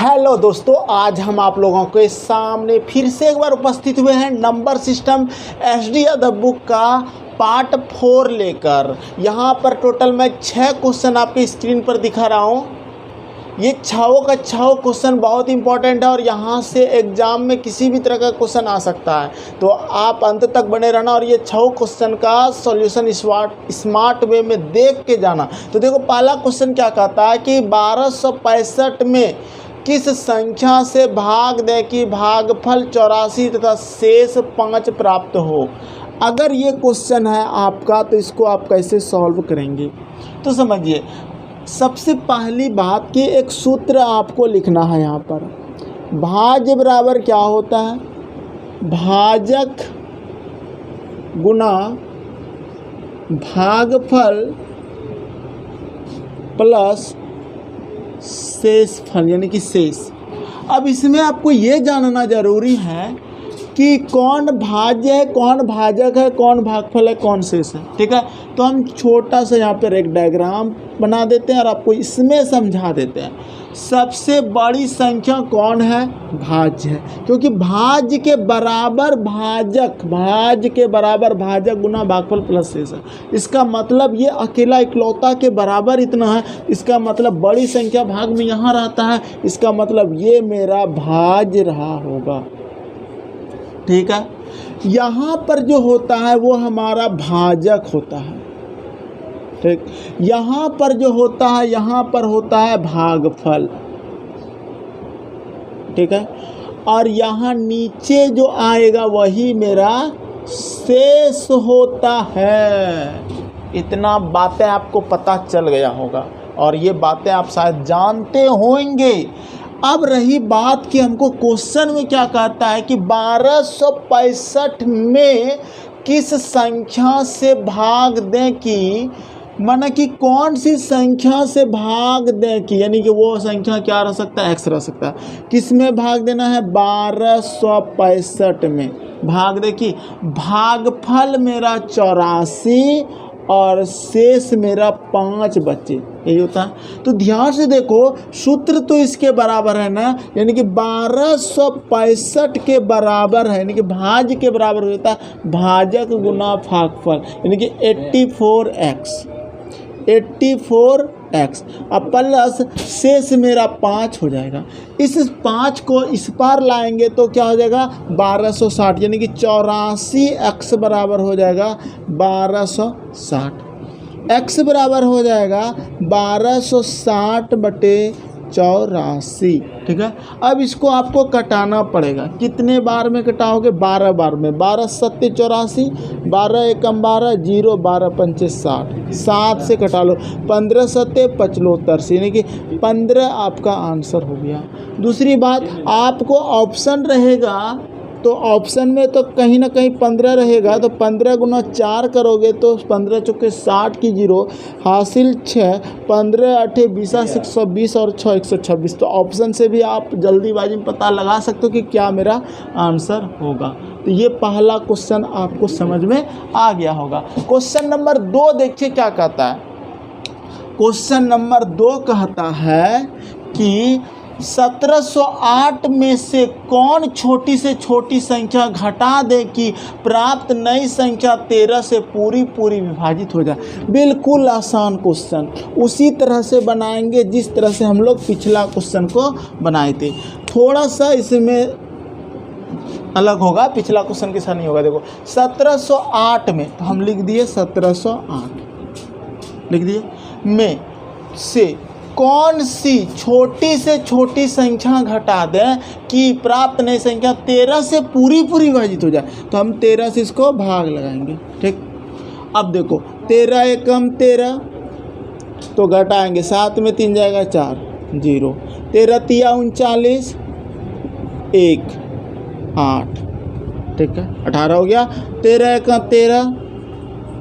Hello दोस्तों, आज हम आप लोगों के सामने फिर से एक बार उपस्थित हुए हैं number system HD the book का पार्ट 4 लेकर। यहाँ पर टोटल मैं 6 क्वेश्चन आपके स्क्रीन पर दिखा रहा हूँ। ये 6 का 6 क्वेश्चन बहुत इंपॉर्टेंट है और यहाँ से एग्ज़ाम में किसी भी तरह का क्वेश्चन आ सकता है, तो आप अंत तक बने रहना और ये 6 क्वेश्चन का सॉल्यूशन स्मार्ट वे में देख के जाना। तो देखो, पहला क्वेश्चन क्या कहता है कि 1265 में किस संख्या से भाग दें कि भागफल 84 तथा शेष 5 प्राप्त हो। अगर ये क्वेश्चन है आपका तो इसको आप कैसे सॉल्व करेंगे, तो समझिए। सबसे पहली बात कि एक सूत्र आपको लिखना है यहाँ पर। भाज्य बराबर क्या होता है? भाजक गुना भागफल प्लस शेष फल यानी कि शेष। अब इसमें आपको ये जानना जरूरी है कि कौन भाज्य है, कौन भाजक है, कौन भागफल है, कौन शेष है। ठीक है, तो हम छोटा सा यहाँ पर एक डायग्राम बना देते हैं और आपको इसमें समझा देते हैं। सबसे बड़ी संख्या कौन है? भाज्य है, क्योंकि भाज्य के बराबर भाजक, भाज्य के बराबर भाजक गुना भागफल प्लस शेष है। इसका मतलब ये अकेला इकलौता के बराबर इतना है। इसका मतलब बड़ी संख्या भाग में यहाँ रहता है, इसका मतलब ये मेरा भाज्य रहा होगा। ठीक है, यहाँ पर जो होता है वो हमारा भाजक होता है। ठीक, यहाँ पर जो होता है, यहाँ पर होता है भागफल। ठीक है, और यहाँ नीचे जो आएगा वही मेरा शेष होता है। इतना बातें आपको पता चल गया होगा और ये बातें आप शायद जानते होंगे। अब रही बात कि हमको क्वेश्चन में क्या कहता है कि 1265 में किस संख्या से भाग दें कि, माना कि कौन सी संख्या से भाग दें कि, यानी कि वो संख्या क्या रह सकता है? एक्स रह सकता है। किस में भाग देना है? 1265 में भाग दे कि भागफल मेरा 84 और शेष मेरा 5 बचे, यही होता है। तो ध्यान से देखो, सूत्र तो इसके बराबर है ना, यानी कि 1265 के बराबर है, यानी कि भाज्य के बराबर होता है भाजक गुना भागफल, यानी कि 84x। अब प्लस शेष मेरा 5 हो जाएगा। इस 5 को इस पार लाएंगे तो क्या हो जाएगा? 1260, यानी कि 84x बराबर हो जाएगा 1260। x बराबर हो जाएगा 1260 बटे 84। ठीक है, अब इसको आपको कटाना पड़ेगा। कितने बार में कटाओगे? 12 बार में। 12 सत्ते 84, 12 एकम 12, 0 12 पंचे 60, 7 से कटा लो। 15 सत्ते 75, यानी कि 15 आपका आंसर हो गया। दूसरी बात, आपको ऑप्शन रहेगा तो ऑप्शन में तो कहीं ना कहीं 15 रहेगा, तो 15 गुना 4 करोगे तो 15 चौके 60 की 0 हासिल 6, 15 8 20 120 और 6 126। तो ऑप्शन से भी आप जल्दीबाजी में पता लगा सकते हो कि क्या मेरा आंसर होगा। तो ये पहला क्वेश्चन आपको समझ में आ गया होगा। क्वेश्चन नंबर 2 देखिए क्या कहता है। क्वेश्चन नंबर 2 कहता है कि 1708 में से कौन छोटी से छोटी संख्या घटा दे कि प्राप्त नई संख्या 13 से पूरी विभाजित हो जाए। बिल्कुल आसान क्वेश्चन, उसी तरह से बनाएंगे जिस तरह से हम लोग पिछला क्वेश्चन को बनाए थे। थोड़ा सा इसमें अलग होगा, पिछला क्वेश्चन के साथ नहीं होगा। देखो 1708 में तो हम लिख दिए 1708 लिख दिए में से कौन सी छोटी से छोटी संख्या घटा दें कि प्राप्त नई संख्या 13 से पूरी विभाजित हो जाए। तो हम 13 से इसको भाग लगाएंगे। ठीक, अब देखो 13 एकम 13 तो घटाएंगे, 7 में 3 जाएगा 4, 0, 13 तिया 39, 1 8। ठीक है, 18 हो गया। 13 एकम 13,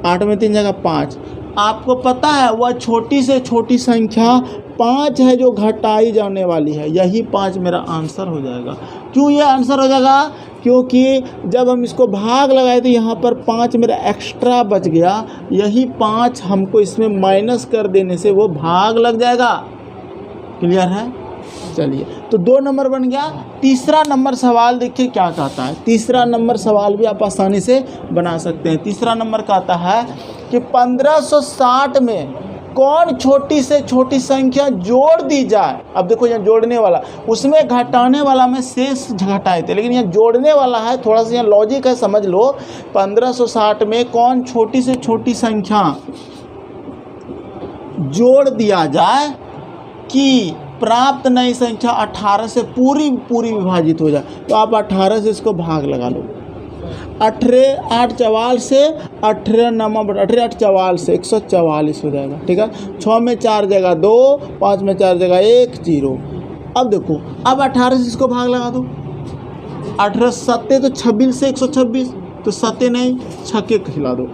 8 में 3 जाएगा 5। आपको पता है वह छोटी से छोटी संख्या 5 है जो घटाई जाने वाली है। यही 5 मेरा आंसर हो जाएगा। क्यों ये आंसर हो जाएगा? क्योंकि जब हम इसको भाग लगाए तो यहाँ पर 5 मेरा एक्स्ट्रा बच गया। यही 5 हमको इसमें माइनस कर देने से वो भाग लग जाएगा। क्लियर है? चलिए, तो 2 नंबर बन गया। तीसरा नंबर सवाल देखिए क्या कहता है। तीसरा नंबर सवाल भी आप आसानी से बना सकते हैं। तीसरा नंबर कहता है कि 1560 में कौन छोटी से छोटी संख्या जोड़ दी जाए। अब देखो यहाँ जोड़ने वाला, उसमें घटाने वाला में शेष घटाए थे, लेकिन यहाँ जोड़ने वाला है। थोड़ा सा यहाँ लॉजिक है, समझ लो। 1560 में कौन छोटी से छोटी संख्या जोड़ दिया जाए कि प्राप्त नई संख्या 18 से पूरी विभाजित हो जाए। तो आप 18 से इसको भाग लगा लो। 18 8 44 से 18 नंबर 18 8 44 से 144 हो जाएगा। ठीक है, 6 में 4 जगह 2, 5 में 4 जगह 1 0। अब देखो, अब 18 से इसको भाग लगा दो। 18 7 तो 26 से 126, तो 7 नहीं 6 खिला दो।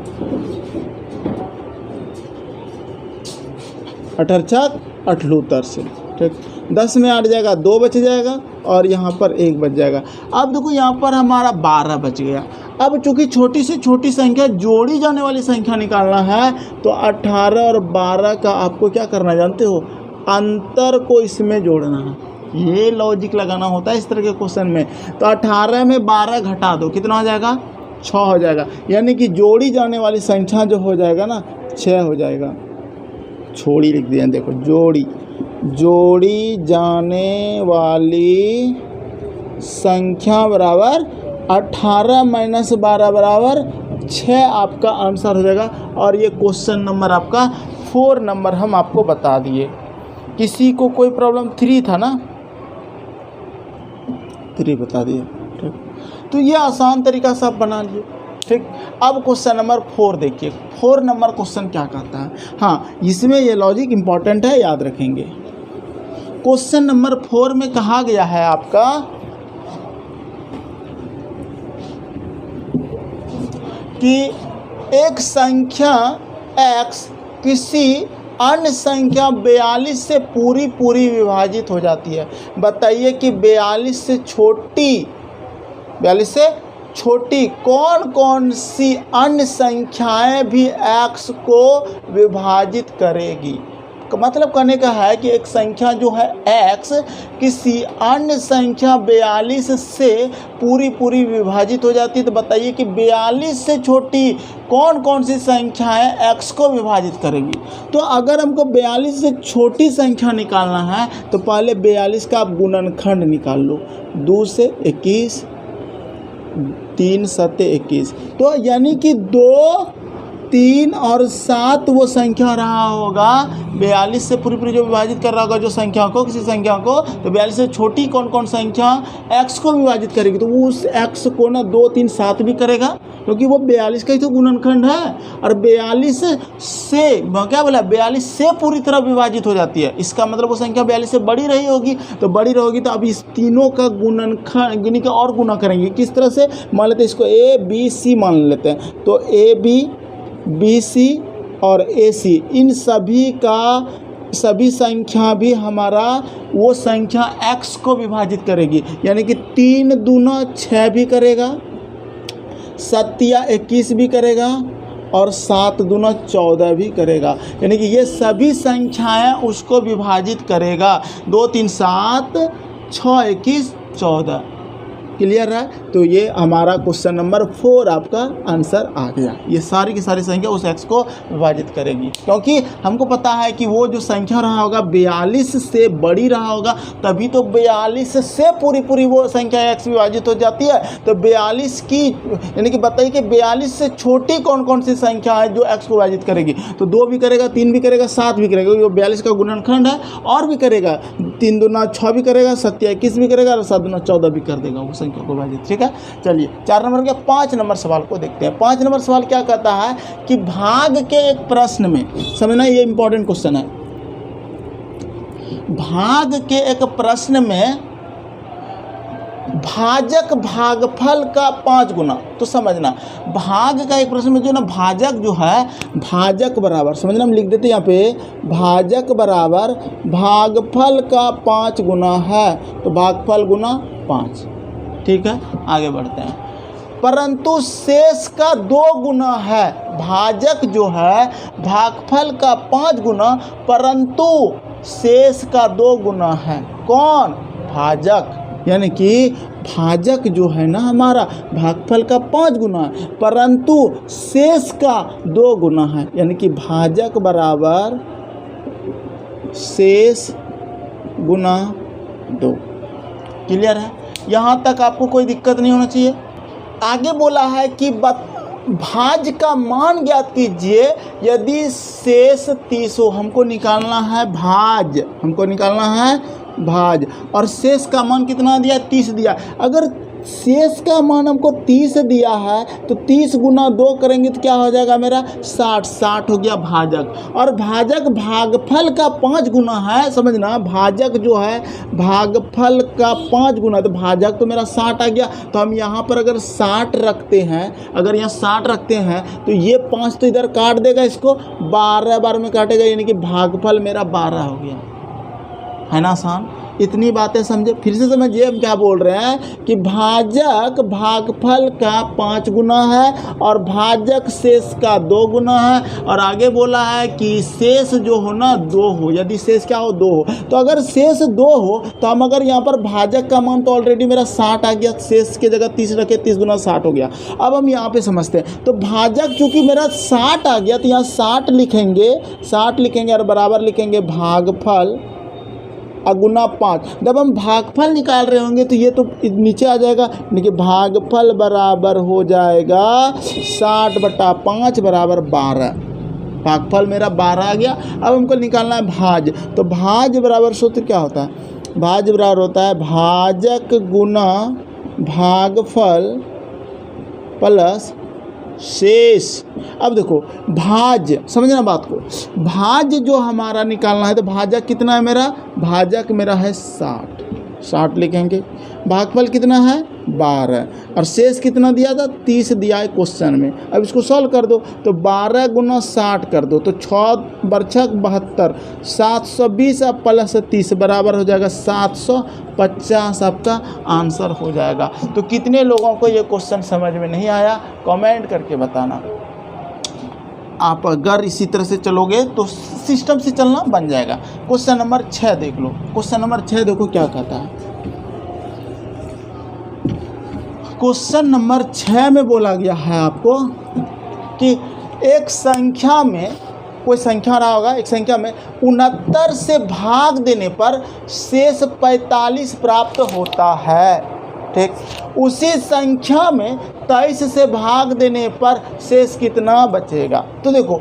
18 6 78 से। ठीक, 10 में 8 जाएगा, 2 बच जाएगा और यहाँ पर 1 बच जाएगा। अब देखो यहाँ पर हमारा 12 बच गया। अब चूंकि छोटी से छोटी संख्या जोड़ी जाने वाली संख्या निकालना है, तो 18 और 12 का आपको क्या करना जानते हो, अंतर को इसमें जोड़ना है। ये लॉजिक लगाना होता है इस तरह के क्वेश्चन में। तो 18 में 12 घटा दो, कितना हो जाएगा, 6 हो जाएगा। यानी कि जोड़ी जाने वाली संख्या जो हो जाएगा ना, 6 हो जाएगा। छोड़ी लिख दिया, देखो जोड़ी जाने वाली संख्या बराबर 18 - 12 बराबर 6 आपका आंसर हो जाएगा। और ये क्वेश्चन नंबर आपका 4 नंबर हम आपको बता दिए। किसी को कोई प्रॉब्लम 3 था ना, 3 बता दिए। ठीक, तो ये आसान तरीका से आप बना लीजिए। ठीक, अब क्वेश्चन नंबर 4 देखिए। 4 नंबर क्वेश्चन क्या कहता है। हाँ, इसमें ये लॉजिक इम्पॉर्टेंट है, याद रखेंगे। क्वेश्चन नंबर 4 में कहा गया है आपका कि एक संख्या x किसी अन्य संख्या 42 से पूरी विभाजित हो जाती है। बताइए कि 42 से छोटी कौन कौन सी अन्य संख्याएं भी x को विभाजित करेगी। मतलब कहने का है कि एक संख्या जो है x किसी अन्य संख्या 42 से पूरी विभाजित हो जाती है। तो बताइए कि 42 से छोटी कौन कौन सी संख्याएं x को विभाजित करेगी। तो अगर हमको 42 से छोटी संख्या निकालना है, तो पहले 42 का आप गुणनखंड निकाल लो। 2 से 21, 3 7 21। तो यानी कि 2 3 और 7 वो संख्या रहा होगा 42 से पूरी जो विभाजित कर रहा होगा जो संख्या को, किसी संख्या को। तो 42 से छोटी कौन कौन संख्या x को विभाजित करेगी। तो वो उस x को ना 2 3 7 भी करेगा, क्योंकि वो 42 का ही तो गुणनखंड है। और 42 से क्या बोला, 42 से पूरी तरह विभाजित हो जाती है। इसका मतलब वो संख्या 42 से बड़ी रही होगी। तो बड़ी रहेगी तो अब इस तीनों का गुणनखंड गिनी के और गुना करेंगे। किस तरह से, मान लेते हैं इसको a b c मान लेते हैं। तो a b BC और AC, इन सभी संख्या भी हमारा वो संख्या x को विभाजित करेगी। यानी कि 3 दूना 6 भी करेगा, 7 या 21 भी करेगा और 7 दूना 14 भी करेगा। यानी कि ये सभी संख्याएं उसको विभाजित करेगा। 2 3 7 6 21 14। क्लियर है। तो ये हमारा क्वेश्चन नंबर 4 आपका आंसर आ गया। ये सारी की सारी संख्या उस x को विभाजित करेगी, क्योंकि हमको पता है कि वो जो संख्या रहा होगा 42 से बड़ी रहा होगा, तभी तो 42 से पूरी वो संख्या x विभाजित हो जाती है। तो 42 की यानी कि बताइए कि 42 से छोटी कौन कौन सी संख्या है जो x को विभाजित करेगी। तो 2 भी करेगा, 3 भी करेगा, 7 भी करेगा। वो 42 का गुणनखंड है। और भी करेगा, 3 दूना 6 भी करेगा, 7 या 21 भी करेगा और 7 दूना 14 भी कर देगा वो संख्या को विभाजित। ठीक है, चलिए 4 नंबर के 5 नंबर सवाल को देखते हैं। 5 नंबर सवाल क्या कहता है कि भाग के एक प्रश्न में, समझना ये इंपॉर्टेंट क्वेश्चन है। भाग के एक प्रश्न में भाजक भागफल का 5 गुना। तो समझना, भाग का एक प्रश्न में जो ना भाजक जो है, भाजक बराबर, समझना हम लिख देते हैं यहाँ पे, भाजक बराबर भागफल का 5 गुना है। तो भागफल गुना 5। ठीक है, आगे बढ़ते हैं। परंतु शेष का 2 गुना है। भाजक जो है भागफल का 5 गुना, परंतु शेष का 2 गुना है। कौन? भाजक। यानी कि भाजक जो है ना हमारा भागफल का 5 गुना है, परंतु शेष का 2 गुना है। यानी कि भाजक बराबर शेष गुना 2। क्लियर है? यहाँ तक आपको कोई दिक्कत नहीं होना चाहिए। आगे बोला है कि भाज का मान ज्ञात कीजिए यदि शेष 30 हो। हमको निकालना है भाज, हमको निकालना है भाज, और शेष का मान कितना दिया? 30 दिया। अगर शेष का मान हमको 30 दिया है तो 30 गुना 2 करेंगे तो क्या हो जाएगा मेरा? 60। 60 हो गया भाजक। और भाजक भागफल का 5 गुना है, समझना, भाजक जो है भागफल का 5 गुना, तो भाजक तो मेरा 60 आ गया। तो हम यहाँ पर अगर 60 रखते हैं, अगर यहाँ 60 रखते हैं तो ये 5 तो इधर काट देगा, इसको 12 बार में काटेगा, यानी कि भागफल मेरा 12 हो गया। है ना आसान? इतनी बातें समझे। फिर से समझिए हम क्या बोल रहे हैं कि भाजक भागफल का 5 गुना है और भाजक शेष का 2 गुना है। और आगे बोला है कि शेष जो हो ना 2 हो, यदि शेष क्या हो? 2 हो। तो अगर शेष 2 हो तो हम अगर यहाँ पर भाजक का मान तो ऑलरेडी मेरा 60 आ गया, शेष की जगह 30 रखे, 30 गुना 60 हो गया। अब हम यहाँ पे समझते हैं, तो भाजक चूँकि मेरा 60 आ गया तो यहाँ 60 लिखेंगे, 60 लिखेंगे और बराबर लिखेंगे भागफल गुना 5। जब हम भागफल निकाल रहे होंगे तो ये तो नीचे आ जाएगा, यानी कि भागफल बराबर हो जाएगा 60/5 बराबर 12। भागफल मेरा 12 आ गया। अब हमको निकालना है भाज, तो भाज बराबर सूत्र क्या होता है? भाज बराबर होता है भाजक गुना भागफल प्लस शेष। अब देखो भाज, समझना बात को, भाज जो हमारा निकालना है तो भाजक कितना है मेरा? भाजक मेरा है 60, 60 लिखेंगे। भागफल कितना है? 12, और शेष कितना दिया था? 30 दिया है क्वेश्चन में। अब इसको सॉल्व कर दो, तो 12 गुना 60 कर दो, तो 6 बरछक 72, 720 प्लस 30 बराबर हो जाएगा 750। आपका आंसर हो जाएगा। तो कितने लोगों को ये क्वेश्चन समझ में नहीं आया, कमेंट करके बताना। आप अगर इसी तरह से चलोगे तो सिस्टम से चलना बन जाएगा। क्वेश्चन नंबर 6 देख लो। क्वेश्चन नंबर 6 देखो क्या कहता है। क्वेश्चन नंबर 6 में बोला गया है आपको कि एक संख्या में, कोई संख्या रहा होगा, एक संख्या में 69 से भाग देने पर शेष 45 प्राप्त होता है। ठीक, उसी संख्या में 23 से भाग देने पर शेष कितना बचेगा? तो देखो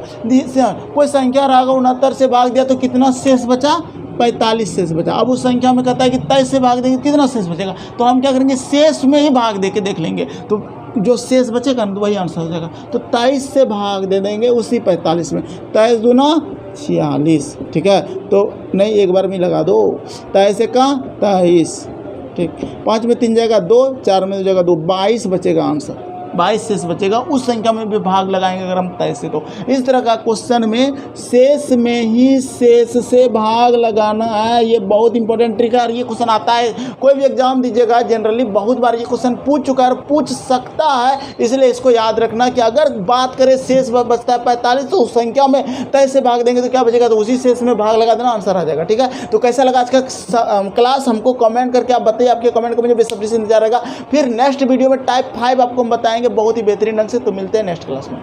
कोई संख्या रहा होगा, 69 से भाग दिया तो कितना शेष बचा? 45 शेष बचा। अब उस संख्या में कहता है कि 23 से भाग देंगे कितना शेष बचेगा, तो हम क्या करेंगे? शेष में ही भाग दे के देख लेंगे, तो जो शेष बचेगा ना तो वही आंसर हो जाएगा। तो 23 से भाग दे देंगे उसी 45 में, 23 दूना 46। ठीक है, तो नहीं एक बार में लगा दो, 23 से का 23। ठीक, 5 में 3 जाएगा 2, 4 में 2 जाएगा 2, 22 बचेगा आंसर। 22 शेष बचेगा, उस संख्या में भी भाग लगाएंगे अगर हम 23 से। तो इस तरह का क्वेश्चन में शेष में ही शेष से भाग लगाना है। ये बहुत इंपॉर्टेंट ट्रिक है और ये क्वेश्चन आता है, कोई भी एग्जाम दीजिएगा जनरली बहुत बार ये क्वेश्चन पूछ चुका है और पूछ सकता है। इसलिए इसको याद रखना कि अगर बात करें शेष बचता है 45, तो उस संख्या में 23 से भाग देंगे तो क्या बचेगा? तो उसी शेष में भाग लगा देना, आंसर आ जाएगा। ठीक है, तो कैसा लगा आज का क्लास हमको कमेंट करके आप बताइए। आपके कमेंट को मुझे बेसब्री से इंतजार रहेगा। फिर नेक्स्ट वीडियो में टाइप 5 आपको हम बताएंगे बहुत ही बेहतरीन ढंग से। तो मिलते हैं नेक्स्ट क्लास में।